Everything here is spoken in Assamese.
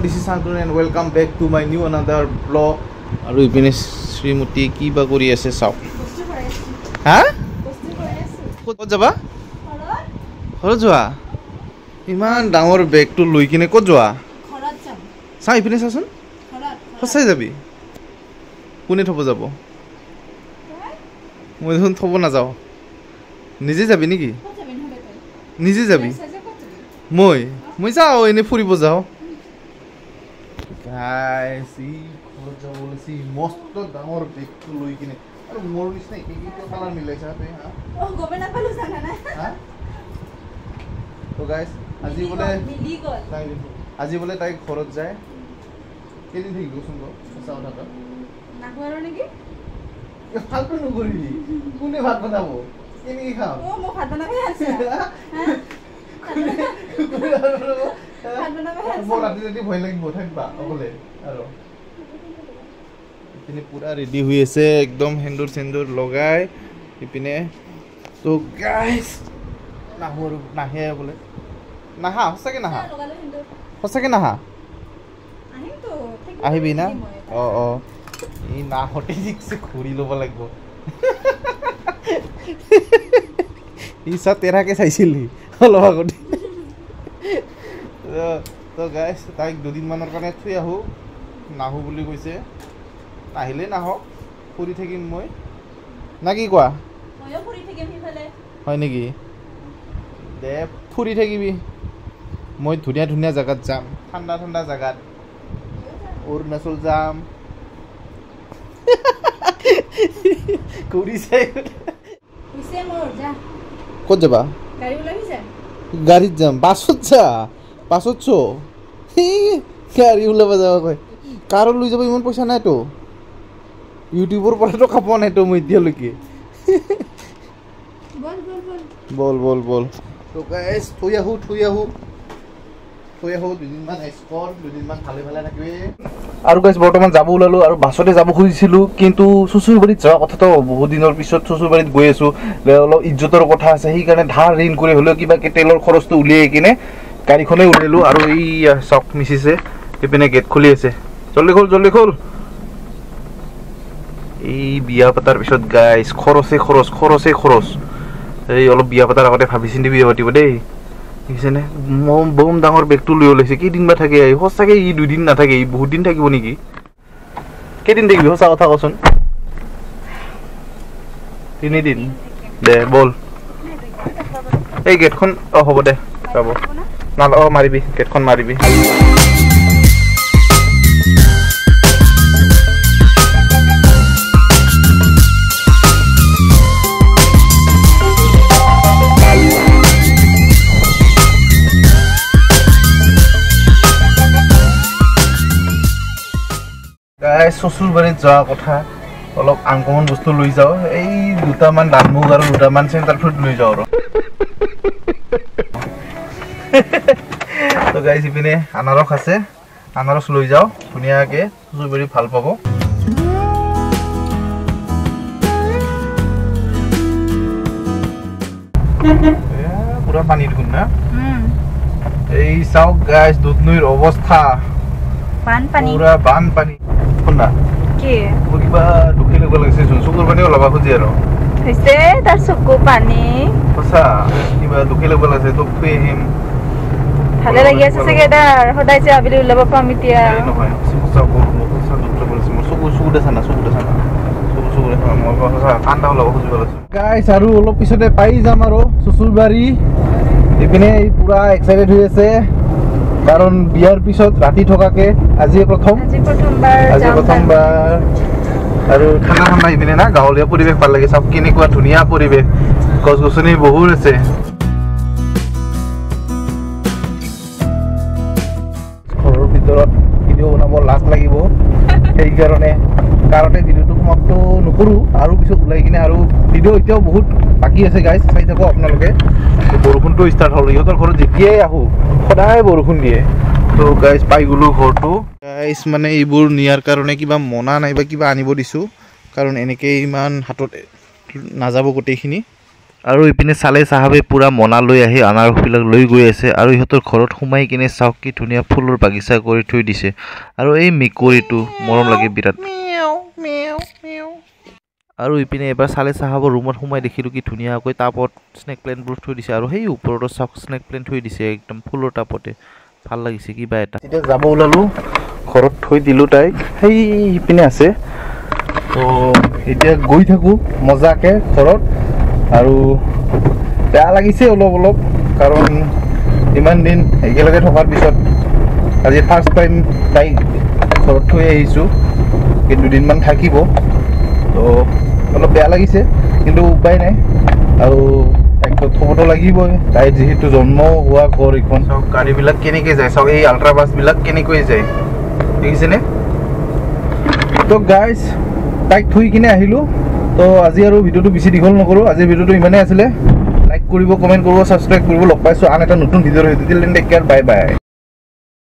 everyone, this is Santun and welcome back to my new another vlog. Aru ipine Srimati ki ba kori ase sao. Ha? Kot jaba? Hor joa. Iman dangor bag to loi kine kot joa? Khorat jam. Sa ipine sasun? Khorat. Hosai jabi. Kune thobo jabo? Moi dhun thobo na jao. Nije jabi niki? Nije jabi? Moi jao ene furibo jao. Guys, see khojabole see most dangor bag to loi kine. Aru mor nisna ki color milaisa te ha? Oh gobena palu sana na. Ha? So guys, আজি বলে মিলি গল। আজি বলে তাই ঘৰত যায়। কেদিন থাকিব শুনব? সঁচা কথা। না ঘৰ নেকি? ফালতু নকৰিবি। কোনে ভাত বনাব? কেনি খাও? ও মই ভাত বনাব আছে। হ্যাঁ? ভাত বনাব আছে। মোৰ ৰাতি ৰাতি ভয় লাগিব থাকিবা অকলে আৰু। ইপিনে পুৰা ৰেডি হৈ আছে একদম হেন্দুৰ সেন্দুৰ লগাই ইপিনে তো গাইস নাহৰ নাহে বলে নাহা হসকে নাহা হসকে নাহা আহিম তো আহিবি না অ অ ই না হটে দিকছে খুৰি লব লাগিব ই সা তেৰাকে চাইছিলি অলপ আগতে তো গাইস তাইক দুদিন মানৰ কাৰণে থৈ আহো নাহো বুলি কৈছে আহিলে নাহক ফুৰি থাকিম মই না কি কোৱা ময়ো ফুৰি থাকিম হিফালে হয় নেকি দে ফুৰি থাকিবি মই ধুনীয়া ধুনীয়া জায়গাত যাম ঠাণ্ডা ঠাণ্ডা জায়গাত অৰুণাচল যাম কৰিছে হৈছে মোৰ যা ক'ত যাবা গাড়ী ওলাইছে গাড়ীত যাম বাছত যা বাছত চ গাড়ী ওলাব যাব কয় কাৰত লৈ যাব ইমান পইচা নাই তো ইউটিউবৰ পৰাটো খাব নাই তো মই এতিয়ালৈকে বল বল বল তো গাইস থৈ আহো দুদিনমান স্কর দুদিনমান ভালে ভালে থাকিবে আৰু গাইস বৰ্তমান যাব ওলালো আৰু বাছতে যাব খুজিছিলো কিন্তু সুসুৰবাৰীত যোৱা কথাটো বহুত দিনৰ পিছত সুসুৰবাৰীত গৈ আছো অলপ ইজ্জতৰ কথা আছে সেই কাৰণে ধাৰ ঋণ কৰি হলেও কিবা তেলৰ খৰচটো উলিয়াই কিনে গাড়ীখনে উলিয়ালো আৰু এই চক মিছিছে ইপিনে গেট খুলি আছে জলদি খোল এই বিয়া পাতাৰ পিছত গাইস খৰচ এই অলপ বিয়া পাতাৰ আগতে ভাবি চিন্তি বিয়া পাতিব দেই দেখিছেনে বম ডাঙৰ বেগটো লৈ ওলাইছে কেইদিন বা থাকে সঁচাকে ই দুদিন নাথাকে ই বহুত দিন থাকিব নেকি কেইদিন থাকিবি সঁচা কথা কচোন 3 দিন দে বল এই গেটখন হ'ব দে যাব না মাৰিবি গেটখন মাৰিবি শ্বশুৰবাৰীত যোৱা কথা অলপ আনকমন বস্তু লৈ যাওঁ এই দুটামান দানমুগ আৰু দুটামান চেণ্টাৰ ফ্ৰুট লৈ যাওঁ আৰু তো গাইজ ইপিনে আনাৰস আছে আনাৰস লৈ যাওঁ ধুনীয়াকৈ শ্বশুৰবাৰী ভাল পাব পুৰা পানী দেখোন না এই চাওক গাইজ দুধনৈৰ অৱস্থা পুৰা বানপানী শুনা কি কিবা দুখী লব লাগিছে চকুৰ পানী ওলাব খুজি আৰু হৈছে তাৰ চকু পানী সঁচা কিবা দুখী লব লাগিছে তোক খুই আহিম ভালে লাগি আছে চাগে তাৰ সদায় যে আবেলি ওলাব পাম এতিয়া নহয় চকু দেখা না মই সঁচা কান্দা ওলাব খুজিব লাগিছে গাইছ আৰু অলপ পিছতে পাই যাম আৰু শ্বশুৰবাৰী ইপিনে পুৰা এক্সাইটেড হৈ আছে কাৰণ বিয়াৰ পিছত ৰাতি থকাকে আজি প্ৰথমবাৰ আৰু ঠাণ্ডা ঠাণ্ডা ইপিনে না গাঁৱলীয়া পৰিৱেশ ভাল লাগে সব কেনেকুৱা ধুনীয়া পৰিৱেশ গছ গছনি বহুত আছে ঘৰৰ ভিতৰত ভিডিঅ' বনাব লাজ লাগিব সেইকাৰণে ভিডিঅ'টো সমাপ্ত নকৰোঁ আৰু পিছত ওলাই কিনে আৰু ভিডিঅ' এতিয়াও বহুত বাকী আছে গাইজ চাই থাকক আপোনালোকে বৰষুণটো ষ্টাৰ্ট হ'ল ইহঁতৰ ঘৰত যেতিয়াই আহোঁ সদায় বৰষুণ দিয়ে তো গাইজ পাই গ'লো ঘৰটো গাইজ মানে এইবোৰ নিয়াৰ কাৰণে কিবা মনা নাইবা কিবা আনিব দিছোঁ কাৰণ এনেকৈ ইমান হাতত নাযাব গোটেইখিনি আৰু ইপিনে চালে চাহাবে পুৰা মনা লৈ আহি আনাৰসবিলাক লৈ গৈ আছে আৰু ইহঁতৰ ঘৰত সোমাই কিনে চাওক কি ধুনীয়া ফুলৰ বাগিচা কৰি থৈ দিছে আৰু এই মেকুৰীটো মৰম লাগে বিৰাট আৰু ইপিনে এবাৰ চালে চাহাবৰ ৰুমত সোমাই দেখিলোঁ কি ধুনীয়াকৈ টাবত স্নেক প্লেণ্টবোৰ থৈ দিছে আৰু সেই ওপৰতো চাওক স্নেক প্লেণ্ট থৈ দিছে একদম ফুলৰ টাবতে ভাল লাগিছে কিবা এটা এতিয়া যাব ওলালোঁ ঘৰত থৈ দিলোঁ তাইক সেই ইপিনে আছে তো এতিয়া গৈ থাকোঁ মজাকৈ ঘৰত আৰু বেয়া লাগিছে অলপ অলপ কাৰণ ইমান দিন একেলগে থকাৰ পিছত আজি ফাৰ্ষ্ট টাইম তাইক ঘৰত থৈ আহিছোঁ কিন্তু দুদিনমান থাকিব তো অলপ বেয়া লাগিছে কিন্তু উপায় নাই আৰু তাইকতো থ'বতো লাগিবই তাই যিহেতু জন্ম হোৱা ঘৰ এইখন চাওক গাড়ীবিলাক কেনেকৈ যায় চাওক এই আল্ট্ৰা বাছবিলাক কেনেকৈ যায় দেখিছেনে তো গাইজ তাইক থৈ কিনে আহিলোঁ তো আজি আৰু ভিডিঅ'টো বেছি দীঘল নকৰোঁ আজিৰ ভিডিঅ'টো ইমানেই আছিলে লাইক কৰিব কমেণ্ট কৰিব ছাবস্ক্ৰাইব কৰিব লগ পাইছোঁ আন এটা নতুন ভিডিঅ'ৰ সৈতে টেক কেয়াৰ বাই বাই